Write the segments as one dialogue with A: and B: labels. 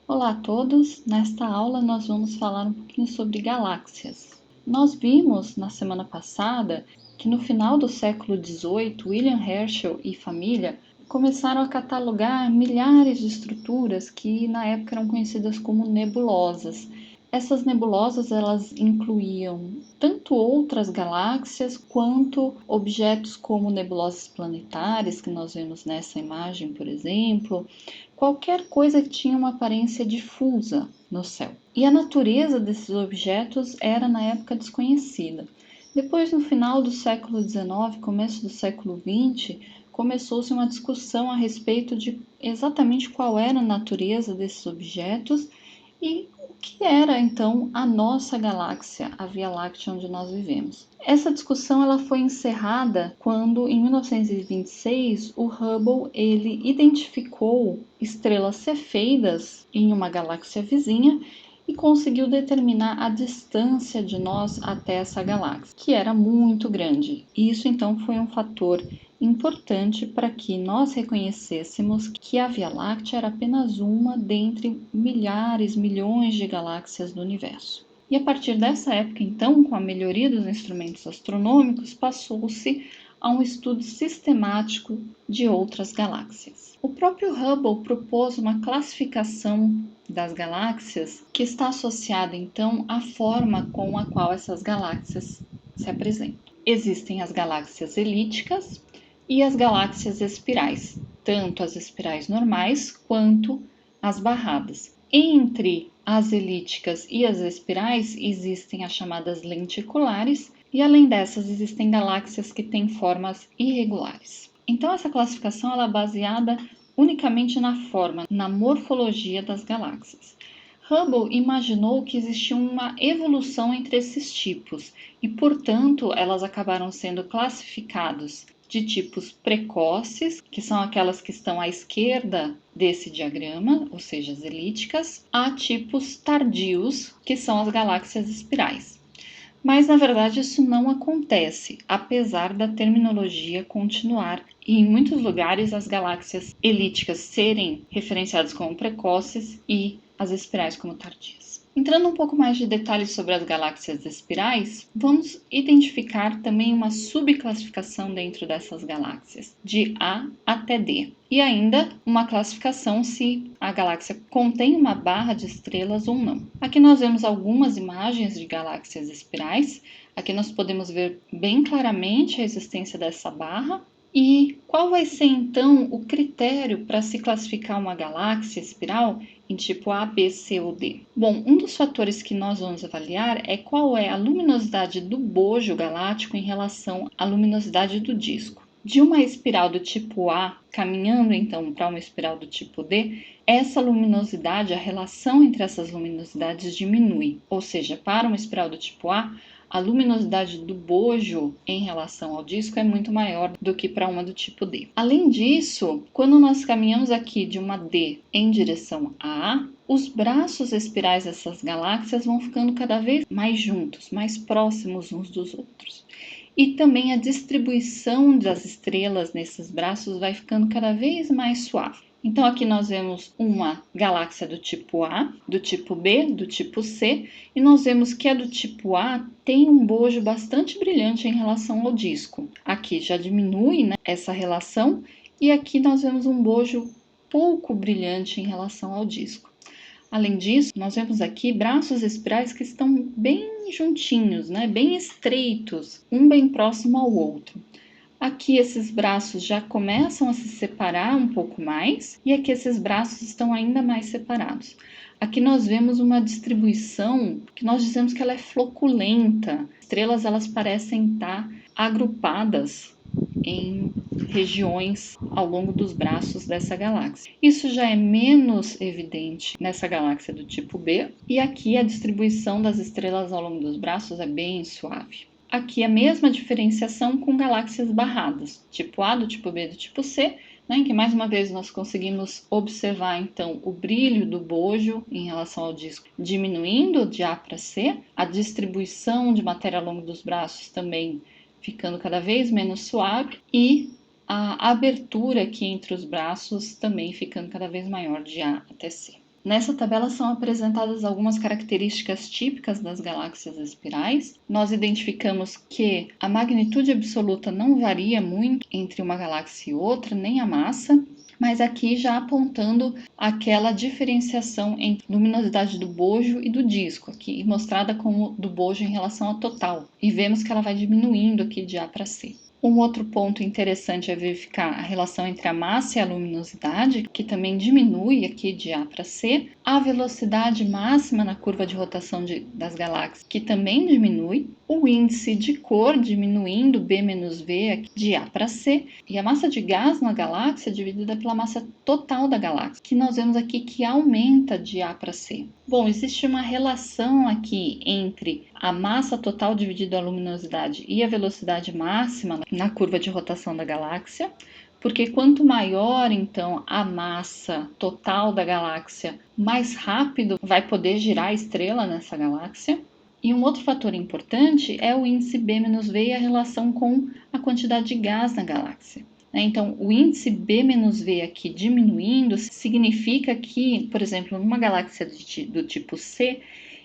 A: Olá a todos! Nesta aula nós vamos falar um pouquinho sobre galáxias. Nós vimos na semana passada que no final do século XVIII, William Herschel e família começaram a catalogar milhares de estruturas que na época eram conhecidas como nebulosas. Essas nebulosas elas incluíam tanto outras galáxias quanto objetos como nebulosas planetárias, que nós vemos nessa imagem, por exemplo, qualquer coisa que tinha uma aparência difusa no céu. E a natureza desses objetos era na época desconhecida. Depois, no final do século XIX, começo do século XX, começou-se uma discussão a respeito de exatamente qual era a natureza desses objetos e o que era então a nossa galáxia, a Via Láctea onde nós vivemos. Essa discussão ela foi encerrada quando, em 1926, o Hubble ele identificou estrelas cefeidas em uma galáxia vizinha e conseguiu determinar a distância de nós até essa galáxia, que era muito grande. Isso então foi um fator importante para que nós reconhecêssemos que a Via Láctea era apenas uma dentre milhares, milhões de galáxias do universo. E a partir dessa época, então, com a melhoria dos instrumentos astronômicos, passou-se a um estudo sistemático de outras galáxias. O próprio Hubble propôs uma classificação das galáxias que está associada, então, à forma com a qual essas galáxias se apresentam. Existem as galáxias elípticas e as galáxias espirais, tanto as espirais normais quanto as barradas. Entre as elípticas e as espirais existem as chamadas lenticulares, e além dessas existem galáxias que têm formas irregulares. Então essa classificação ela é baseada unicamente na forma, na morfologia das galáxias. Hubble imaginou que existia uma evolução entre esses tipos e, portanto, elas acabaram sendo classificadas de tipos precoces, que são aquelas que estão à esquerda desse diagrama, ou seja, as elípticas, a tipos tardios, que são as galáxias espirais. Mas, na verdade, isso não acontece, apesar da terminologia continuar e, em muitos lugares, as galáxias elípticas serem referenciadas como precoces e as espirais como tardias. Entrando um pouco mais de detalhes sobre as galáxias espirais, vamos identificar também uma subclassificação dentro dessas galáxias, de A até D. E ainda uma classificação se a galáxia contém uma barra de estrelas ou não. Aqui nós vemos algumas imagens de galáxias espirais. Aqui nós podemos ver bem claramente a existência dessa barra. E qual vai ser então o critério para se classificar uma galáxia espiral em tipo A, B, C ou D? Bom, um dos fatores que nós vamos avaliar é qual é a luminosidade do bojo galáctico em relação à luminosidade do disco. De uma espiral do tipo A, caminhando então para uma espiral do tipo D, essa luminosidade, a relação entre essas luminosidades diminui. Ou seja, para uma espiral do tipo A luminosidade do bojo em relação ao disco é muito maior do que para uma do tipo D. Além disso, quando nós caminhamos aqui de uma D em direção a A, os braços espirais dessas galáxias vão ficando cada vez mais juntos, mais próximos uns dos outros. E também a distribuição das estrelas nesses braços vai ficando cada vez mais suave. Então aqui nós vemos uma galáxia do tipo A, do tipo B, do tipo C, e nós vemos que a do tipo A tem um bojo bastante brilhante em relação ao disco. Aqui já diminui, né, essa relação, e aqui nós vemos um bojo pouco brilhante em relação ao disco. Além disso, nós vemos aqui braços espirais que estão bem juntinhos, né, bem estreitos, um bem próximo ao outro. Aqui esses braços já começam a se separar um pouco mais e aqui esses braços estão ainda mais separados. Aqui nós vemos uma distribuição que nós dizemos que ela é floculenta. As estrelas elas parecem estar agrupadas em regiões ao longo dos braços dessa galáxia. Isso já é menos evidente nessa galáxia do tipo B, e aqui a distribuição das estrelas ao longo dos braços é bem suave. Aqui a mesma diferenciação com galáxias barradas, tipo A, do tipo B, do tipo C, né, em que mais uma vez nós conseguimos observar então o brilho do bojo em relação ao disco diminuindo de A para C, a distribuição de matéria ao longo dos braços também ficando cada vez menos suave e a abertura aqui entre os braços também ficando cada vez maior de A até C. Nessa tabela são apresentadas algumas características típicas das galáxias espirais. Nós identificamos que a magnitude absoluta não varia muito entre uma galáxia e outra, nem a massa, mas aqui já apontando aquela diferenciação entre luminosidade do bojo e do disco, aqui mostrada como do bojo em relação ao total. E vemos que ela vai diminuindo aqui de A para C. Um outro ponto interessante é verificar a relação entre a massa e a luminosidade, que também diminui aqui de A para C, a velocidade máxima na curva de rotação das galáxias, que também diminui, o índice de cor diminuindo B menos V de A para C, e a massa de gás na galáxia dividida pela massa total da galáxia, que nós vemos aqui que aumenta de A para C. Bom, existe uma relação aqui entre a massa total dividida a luminosidade e a velocidade máxima na curva de rotação da galáxia, porque quanto maior então a massa total da galáxia, mais rápido vai poder girar a estrela nessa galáxia. E um outro fator importante é o índice B-V e a relação com a quantidade de gás na galáxia. Então, o índice B-V aqui diminuindo significa que, por exemplo, numa galáxia do tipo C,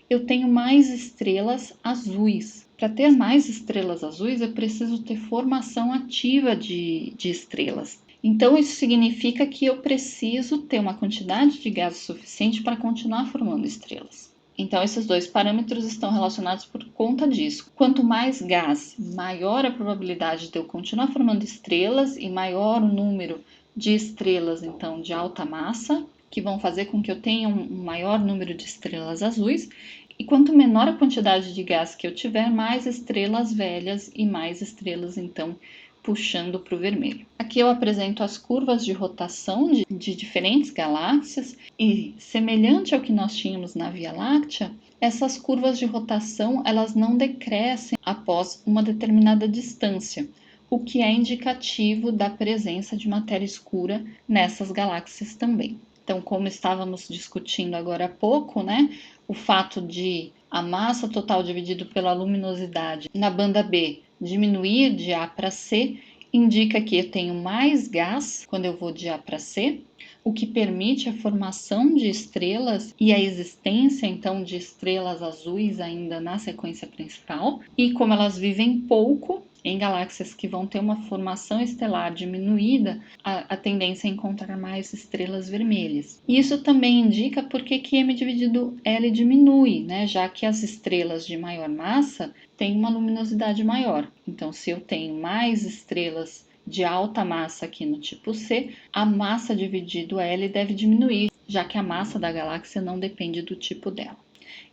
A: eu tenho mais estrelas azuis. Para ter mais estrelas azuis, eu preciso ter formação ativa de estrelas. Então, isso significa que eu preciso ter uma quantidade de gás suficiente para continuar formando estrelas. Então, esses dois parâmetros estão relacionados por conta disso. Quanto mais gás, maior a probabilidade de eu continuar formando estrelas e maior o número de estrelas, então, de alta massa, que vão fazer com que eu tenha um maior número de estrelas azuis. E quanto menor a quantidade de gás que eu tiver, mais estrelas velhas e mais estrelas, então, puxando para o vermelho. Aqui eu apresento as curvas de rotação de diferentes galáxias e, semelhante ao que nós tínhamos na Via Láctea, essas curvas de rotação elas não decrescem após uma determinada distância, o que é indicativo da presença de matéria escura nessas galáxias também. Então, como estávamos discutindo agora há pouco, né, o fato de a massa total dividido pela luminosidade na banda B diminuir de A para C, indica que eu tenho mais gás quando eu vou de A para C, o que permite a formação de estrelas e a existência, então, de estrelas azuis ainda na sequência principal. E como elas vivem pouco, em galáxias que vão ter uma formação estelar diminuída, a tendência é encontrar mais estrelas vermelhas. Isso também indica por que M dividido L diminui, né? Já que as estrelas de maior massa têm uma luminosidade maior. Então, se eu tenho mais estrelas de alta massa aqui no tipo C, a massa dividido L deve diminuir, já que a massa da galáxia não depende do tipo dela.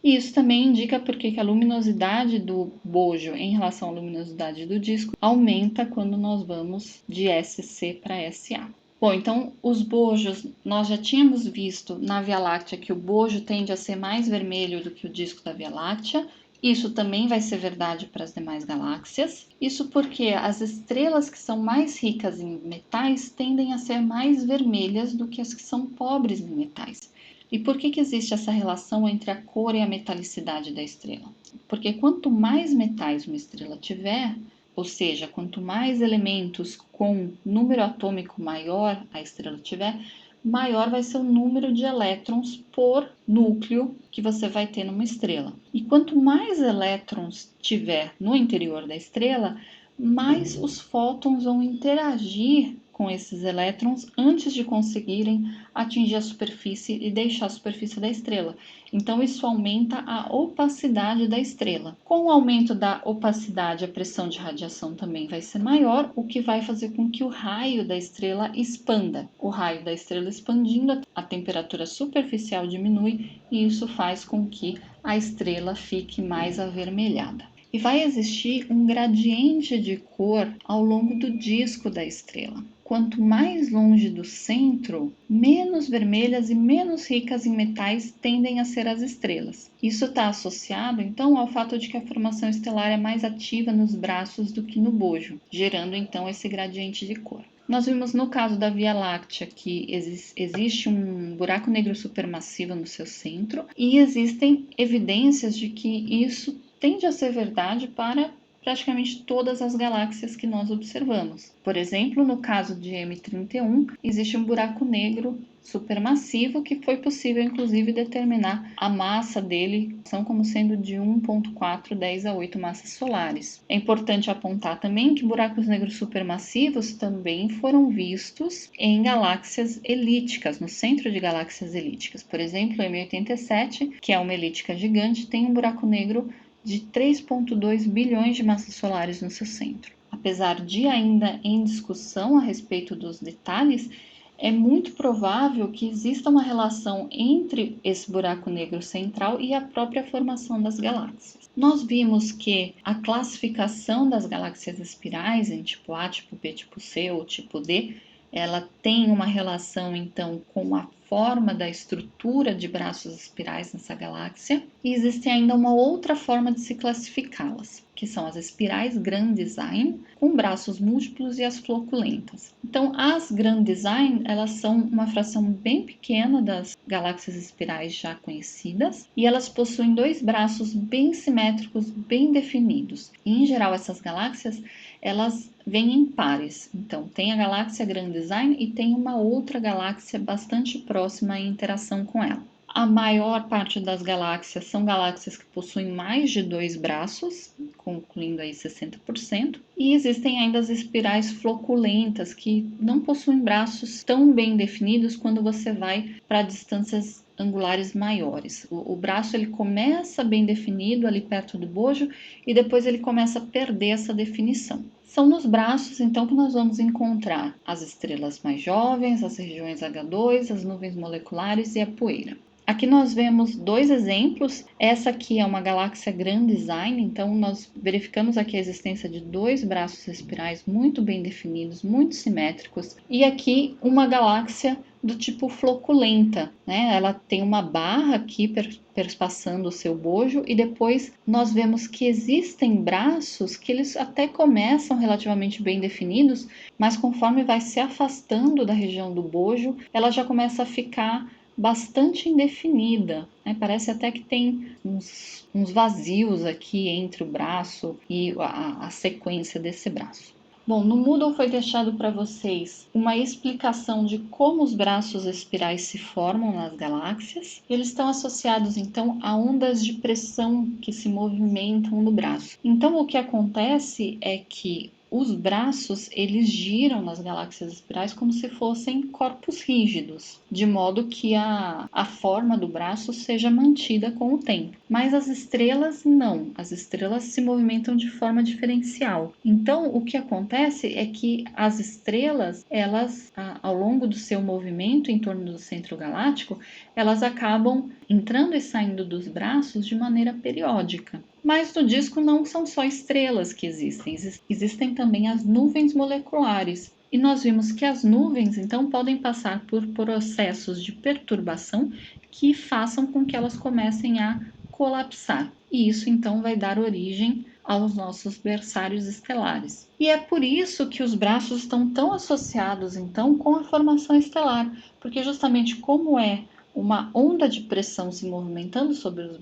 A: E isso também indica porque a luminosidade do bojo em relação à luminosidade do disco aumenta quando nós vamos de SC para SA. Bom, então os bojos, nós já tínhamos visto na Via Láctea que o bojo tende a ser mais vermelho do que o disco da Via Láctea. Isso também vai ser verdade para as demais galáxias. Isso porque as estrelas que são mais ricas em metais tendem a ser mais vermelhas do que as que são pobres em metais. E por que existe essa relação entre a cor e a metalicidade da estrela? Porque quanto mais metais uma estrela tiver, ou seja, quanto mais elementos com número atômico maior a estrela tiver, maior vai ser o número de elétrons por núcleo que você vai ter numa estrela. E quanto mais elétrons tiver no interior da estrela, mais os fótons vão interagir com esses elétrons antes de conseguirem atingir a superfície e deixar a superfície da estrela. Então, isso aumenta a opacidade da estrela. Com o aumento da opacidade, a pressão de radiação também vai ser maior, o que vai fazer com que o raio da estrela expanda. O raio da estrela expandindo, a temperatura superficial diminui e isso faz com que a estrela fique mais avermelhada. E vai existir um gradiente de cor ao longo do disco da estrela. Quanto mais longe do centro, menos vermelhas e menos ricas em metais tendem a ser as estrelas. Isso está associado, então, ao fato de que a formação estelar é mais ativa nos braços do que no bojo, gerando, então, esse gradiente de cor. Nós vimos no caso da Via Láctea que existe um buraco negro supermassivo no seu centro e existem evidências de que isso tende a ser verdade para praticamente todas as galáxias que nós observamos. Por exemplo, no caso de M31, existe um buraco negro supermassivo que foi possível, inclusive, determinar a massa dele são como sendo de 1,410 a 8 massas solares. É importante apontar também que buracos negros supermassivos também foram vistos em galáxias elípticas, no centro de galáxias elípticas. Por exemplo, M87, que é uma elíptica gigante, tem um buraco negro de 3,2 bilhões de massas solares no seu centro. Apesar de ainda em discussão a respeito dos detalhes, é muito provável que exista uma relação entre esse buraco negro central e a própria formação das galáxias. Nós vimos que a classificação das galáxias espirais em tipo A, tipo B, tipo C ou tipo D, ela tem uma relação então com a forma da estrutura de braços espirais nessa galáxia, e existe ainda uma outra forma de se classificá-las, que são as espirais Grand Design, com braços múltiplos, e as floculentas. Então, as Grand Design, elas são uma fração bem pequena das galáxias espirais já conhecidas, e elas possuem dois braços bem simétricos, bem definidos. E, em geral, essas galáxias, elas vêm em pares. Então, tem a galáxia Grand Design e tem uma outra galáxia bastante próxima em interação com ela. A maior parte das galáxias são galáxias que possuem mais de dois braços, concluindo aí 60%, e existem ainda as espirais floculentas, que não possuem braços tão bem definidos quando você vai para distâncias angulares maiores. O braço ele começa bem definido ali perto do bojo e depois ele começa a perder essa definição. São nos braços, então, que nós vamos encontrar as estrelas mais jovens, as regiões H2, as nuvens moleculares e a poeira. Aqui nós vemos dois exemplos. Essa aqui é uma galáxia Grand Design, então nós verificamos aqui a existência de dois braços espirais muito bem definidos, muito simétricos. E aqui uma galáxia do tipo floculenta, né? Ela tem uma barra aqui perspassando o seu bojo, e depois nós vemos que existem braços que eles até começam relativamente bem definidos, mas conforme vai se afastando da região do bojo, ela já começa a ficar bastante indefinida, né? Parece até que tem uns vazios aqui entre o braço e a sequência desse braço. Bom, no Moodle foi deixado para vocês uma explicação de como os braços espirais se formam nas galáxias. Eles estão associados, então, a ondas de pressão que se movimentam no braço. Então, o que acontece é que os braços, eles giram nas galáxias espirais como se fossem corpos rígidos, de modo que a forma do braço seja mantida com o tempo. Mas as estrelas não, as estrelas se movimentam de forma diferencial. Então, o que acontece é que as estrelas, elas, ao longo do seu movimento em torno do centro galáctico, elas acabam entrando e saindo dos braços de maneira periódica. Mas no disco não são só estrelas que existem, existem também as nuvens moleculares. E nós vimos que as nuvens, então, podem passar por processos de perturbação que façam com que elas comecem a colapsar. E isso, então, vai dar origem aos nossos berçários estelares. E é por isso que os braços estão tão associados, então, com a formação estelar, porque justamente como é uma onda de pressão se movimentando sobre os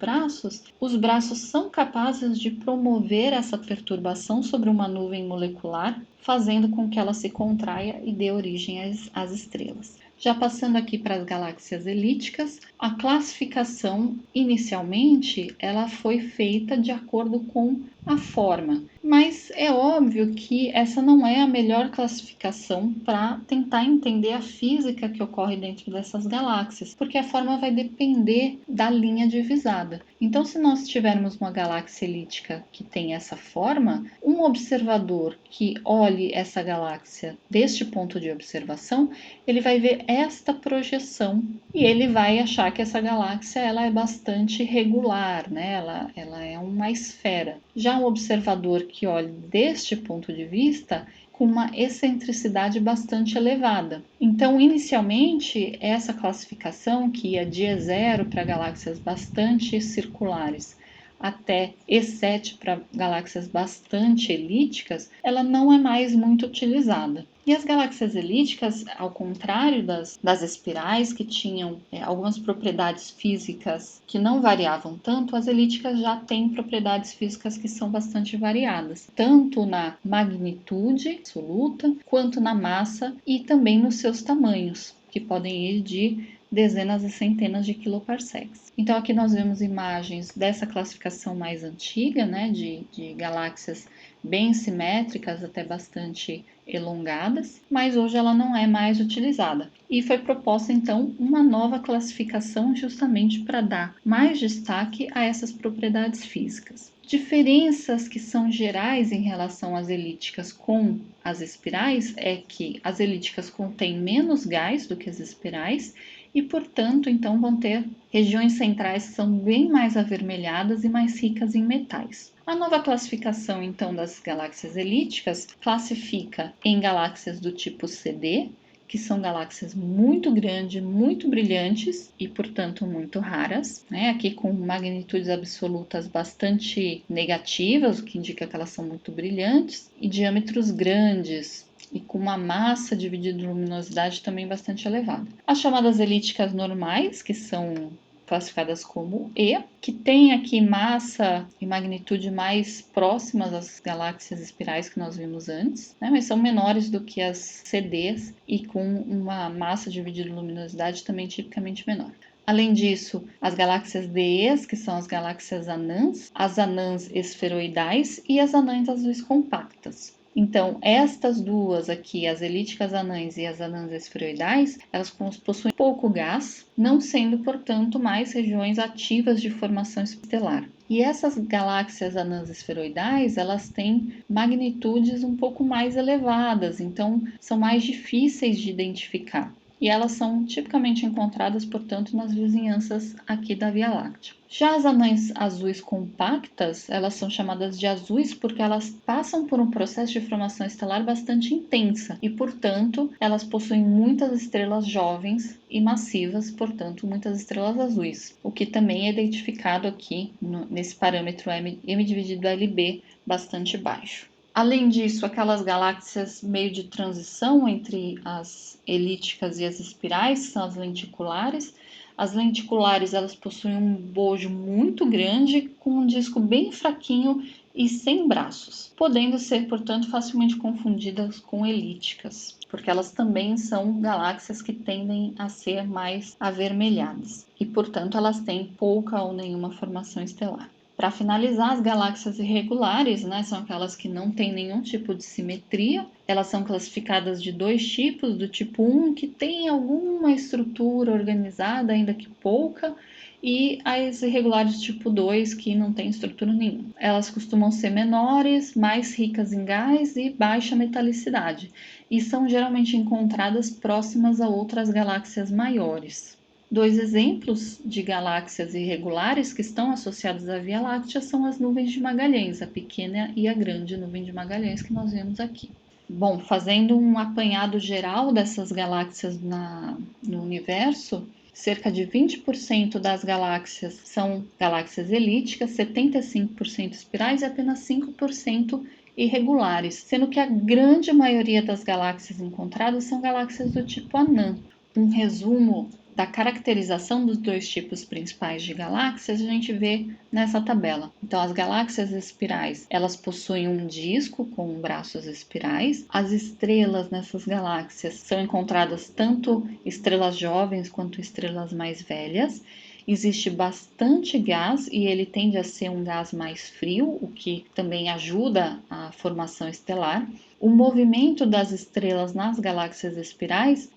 A: braços são capazes de promover essa perturbação sobre uma nuvem molecular, fazendo com que ela se contraia e dê origem às estrelas. Já passando aqui para as galáxias elípticas, a classificação inicialmente ela foi feita de acordo com a forma, mas é óbvio que essa não é a melhor classificação para tentar entender a física que ocorre dentro dessas galáxias, porque a forma vai depender da linha divisada. Então, se nós tivermos uma galáxia elíptica que tem essa forma, um observador que olhe essa galáxia deste ponto de observação, ele vai ver esta projeção e ele vai achar que essa galáxia ela é bastante regular, né? Ela é uma esfera. Já um observador que olhe deste ponto de vista, com uma excentricidade bastante elevada. Então, inicialmente, essa classificação, que ia de E0 para galáxias bastante circulares até E7 para galáxias bastante elípticas, ela não é mais muito utilizada. E as galáxias elípticas, ao contrário das espirais, que tinham algumas propriedades físicas que não variavam tanto, as elípticas já têm propriedades físicas que são bastante variadas, tanto na magnitude absoluta, quanto na massa e também nos seus tamanhos, que podem ir de dezenas e centenas de quiloparsecs. Então aqui nós vemos imagens dessa classificação mais antiga, né, de galáxias bem simétricas, até bastante elongadas, mas hoje ela não é mais utilizada. E foi proposta então uma nova classificação justamente para dar mais destaque a essas propriedades físicas. Diferenças que são gerais em relação às elípticas com as espirais é que as elípticas contêm menos gás do que as espirais e, portanto, então vão ter regiões centrais que são bem mais avermelhadas e mais ricas em metais. A nova classificação, então, das galáxias elípticas classifica em galáxias do tipo CD, que são galáxias muito grandes, muito brilhantes e, portanto, muito raras, né? Aqui com magnitudes absolutas bastante negativas, o que indica que elas são muito brilhantes, e diâmetros grandes, e com uma massa dividida em luminosidade também bastante elevada. As chamadas elípticas normais, que são classificadas como E, que tem aqui massa e magnitude mais próximas às galáxias espirais que nós vimos antes, né? Mas são menores do que as CDs e com uma massa dividida em luminosidade também tipicamente menor. Além disso, as galáxias DEs, que são as galáxias anãs, as anãs esferoidais e as anãs azuis compactas. Então, estas duas aqui, as elípticas anãs e as anãs esferoidais, elas possuem pouco gás, não sendo, portanto, mais regiões ativas de formação estelar. E essas galáxias anãs esferoidais, elas têm magnitudes um pouco mais elevadas, então são mais difíceis de identificar. E elas são tipicamente encontradas, portanto, nas vizinhanças aqui da Via Láctea. Já as anãs azuis compactas, elas são chamadas de azuis porque elas passam por um processo de formação estelar bastante intensa e, portanto, elas possuem muitas estrelas jovens e massivas, portanto, muitas estrelas azuis, o que também é identificado aqui nesse parâmetro M dividido LB bastante baixo. Além disso, aquelas galáxias meio de transição entre as elípticas e as espirais, que são as lenticulares. As lenticulares, elas possuem um bojo muito grande, com um disco bem fraquinho e sem braços, podendo ser, portanto, facilmente confundidas com elípticas, porque elas também são galáxias que tendem a ser mais avermelhadas e, portanto, elas têm pouca ou nenhuma formação estelar. Para finalizar, as galáxias irregulares, né, são aquelas que não têm nenhum tipo de simetria. Elas são classificadas de dois tipos, do tipo 1, que tem alguma estrutura organizada, ainda que pouca, e as irregulares tipo 2, que não tem estrutura nenhuma. Elas costumam ser menores, mais ricas em gás e baixa metalicidade, e são geralmente encontradas próximas a outras galáxias maiores. Dois exemplos de galáxias irregulares que estão associadas à Via Láctea são as nuvens de Magalhães, a pequena e a grande nuvem de Magalhães que nós vemos aqui. Bom, fazendo um apanhado geral dessas galáxias no universo, cerca de 20% das galáxias são galáxias elípticas, 75% espirais e apenas 5% irregulares, sendo que a grande maioria das galáxias encontradas são galáxias do tipo anã. Um resumo da caracterização dos dois tipos principais de galáxias a gente vê nessa tabela. Então, as galáxias espirais, elas possuem um disco com braços espirais. As estrelas nessas galáxias são encontradas tanto estrelas jovens quanto estrelas mais velhas. Existe bastante gás e ele tende a ser um gás mais frio, o que também ajuda a formação estelar. O movimento das estrelas nas galáxias espirais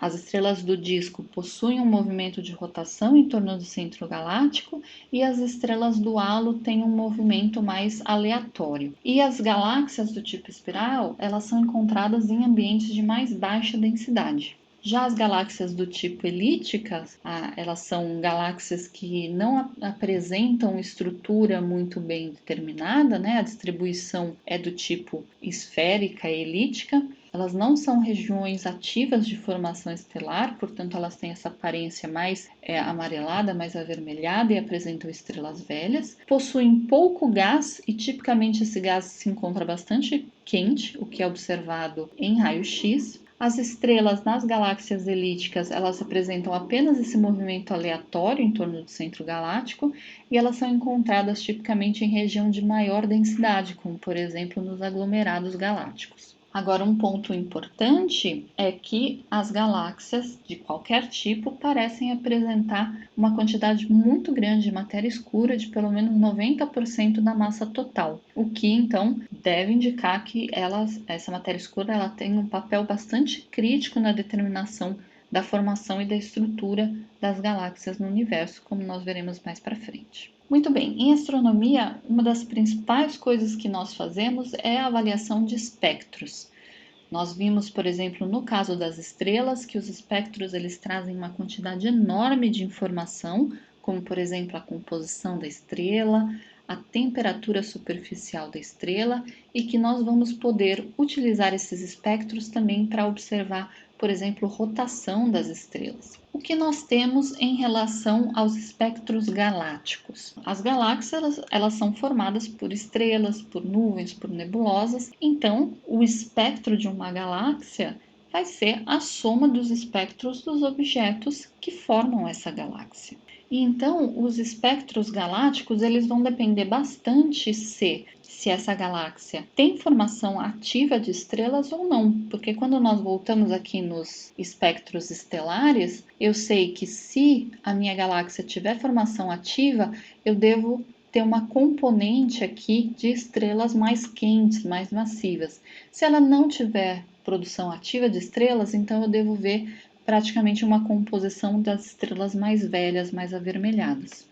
A: as estrelas do disco possuem um movimento de rotação em torno do centro galáctico e as estrelas do halo têm um movimento mais aleatório. E as galáxias do tipo espiral, elas são encontradas em ambientes de mais baixa densidade. Já as galáxias do tipo elípticas, elas são galáxias que não apresentam estrutura muito bem determinada, né? A distribuição é do tipo esférica e elíptica. elas não são regiões ativas de formação estelar, portanto elas têm essa aparência mais amarelada, mais avermelhada e apresentam estrelas velhas. Possuem pouco gás e tipicamente esse gás se encontra bastante quente, o que é observado em raio-x. As estrelas nas galáxias elípticas, elas apresentam apenas esse movimento aleatório em torno do centro galáctico e elas são encontradas tipicamente em região de maior densidade, como por exemplo nos aglomerados galácticos. Agora, um ponto importante é que as galáxias de qualquer tipo parecem apresentar uma quantidade muito grande de matéria escura, de pelo menos 90% da massa total, o que então deve indicar que essa matéria escura ela tem um papel bastante crítico na determinação da formação e da estrutura das galáxias no universo, como nós veremos mais para frente. Muito bem, em astronomia, uma das principais coisas que nós fazemos é a avaliação de espectros. Nós vimos, por exemplo, no caso das estrelas, que os espectros eles trazem uma quantidade enorme de informação, como por exemplo a composição da estrela, a temperatura superficial da estrela, e que nós vamos poder utilizar esses espectros também para observar, por exemplo, rotação das estrelas. O que nós temos em relação aos espectros galácticos? As galáxias elas são formadas por estrelas, por nuvens, por nebulosas. Então, o espectro de uma galáxia vai ser a soma dos espectros dos objetos que formam essa galáxia. E então, os espectros galácticos eles vão depender bastante se essa galáxia tem formação ativa de estrelas ou não, porque quando nós voltamos aqui nos espectros estelares, eu sei que se a minha galáxia tiver formação ativa, eu devo ter uma componente aqui de estrelas mais quentes, mais massivas. Se ela não tiver produção ativa de estrelas, então eu devo ver praticamente uma composição das estrelas mais velhas, mais avermelhadas.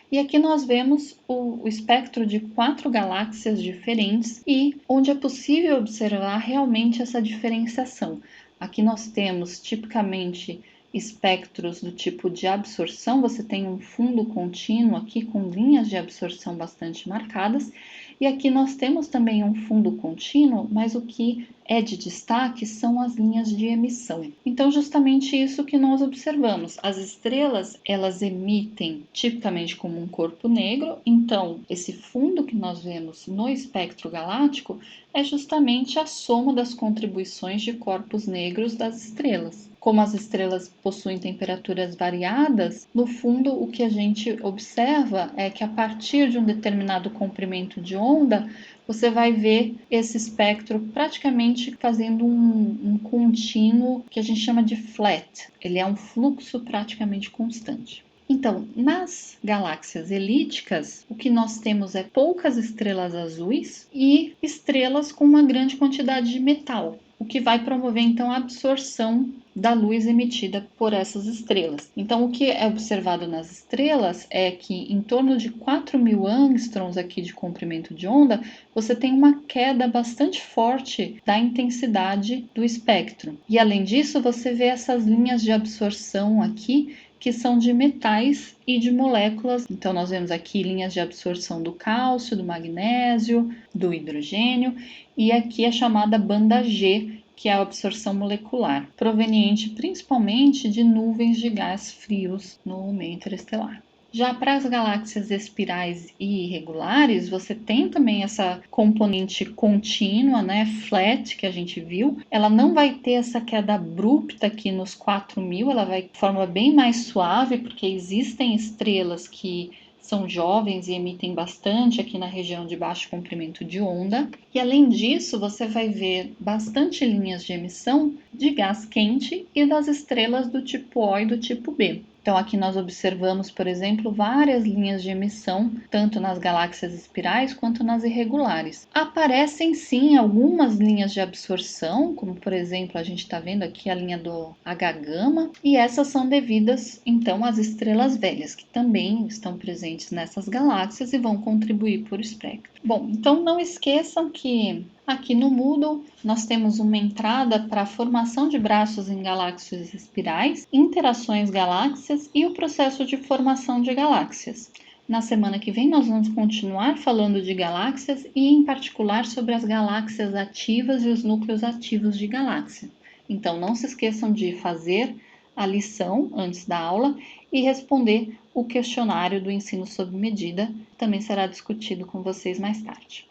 A: E aqui nós vemos o espectro de 4 galáxias diferentes e onde é possível observar realmente essa diferenciação. Aqui nós temos tipicamente espectros do tipo de absorção, você tem um fundo contínuo aqui com linhas de absorção bastante marcadas, e aqui nós temos também um fundo contínuo, mas o que é de destaque são as linhas de emissão. Então, justamente isso que nós observamos. As estrelas, elas emitem tipicamente como um corpo negro, então esse fundo que nós vemos no espectro galáctico é justamente a soma das contribuições de corpos negros das estrelas. Como as estrelas possuem temperaturas variadas, no fundo o que a gente observa é que a partir de um determinado comprimento de onda, você vai ver esse espectro praticamente fazendo um contínuo que a gente chama de flat. Ele é um fluxo praticamente constante. Então, nas galáxias elípticas, o que nós temos é poucas estrelas azuis e estrelas com uma grande quantidade de metal, o que vai promover então a absorção da luz emitida por essas estrelas. Então, o que é observado nas estrelas é que em torno de 4.000 angstroms aqui de comprimento de onda, você tem uma queda bastante forte da intensidade do espectro. E além disso, você vê essas linhas de absorção aqui que são de metais e de moléculas. Então, nós vemos aqui linhas de absorção do cálcio, do magnésio, do hidrogênio, e aqui a chamada banda G, que é a absorção molecular, proveniente principalmente de nuvens de gás frios no meio interestelar. Já para as galáxias espirais e irregulares, você tem também essa componente contínua, né, flat, que a gente viu. Ela não vai ter essa queda abrupta aqui nos 4.000, ela vai de forma bem mais suave, porque existem estrelas que são jovens e emitem bastante aqui na região de baixo comprimento de onda. E além disso, você vai ver bastante linhas de emissão de gás quente e das estrelas do tipo O e do tipo B. Então, aqui nós observamos, por exemplo, várias linhas de emissão, tanto nas galáxias espirais quanto nas irregulares. Aparecem, sim, algumas linhas de absorção, como, por exemplo, a gente está vendo aqui a linha do H-gama, e essas são devidas, então, às estrelas velhas, que também estão presentes nessas galáxias e vão contribuir para o espectro. Bom, então não esqueçam que aqui no Moodle nós temos uma entrada para a formação de braços em galáxias espirais, interações galáxias e o processo de formação de galáxias. Na semana que vem, nós vamos continuar falando de galáxias e, em particular, sobre as galáxias ativas e os núcleos ativos de galáxia. Então, não se esqueçam de fazer a lição antes da aula e responder o questionário do ensino sob medida, que também será discutido com vocês mais tarde.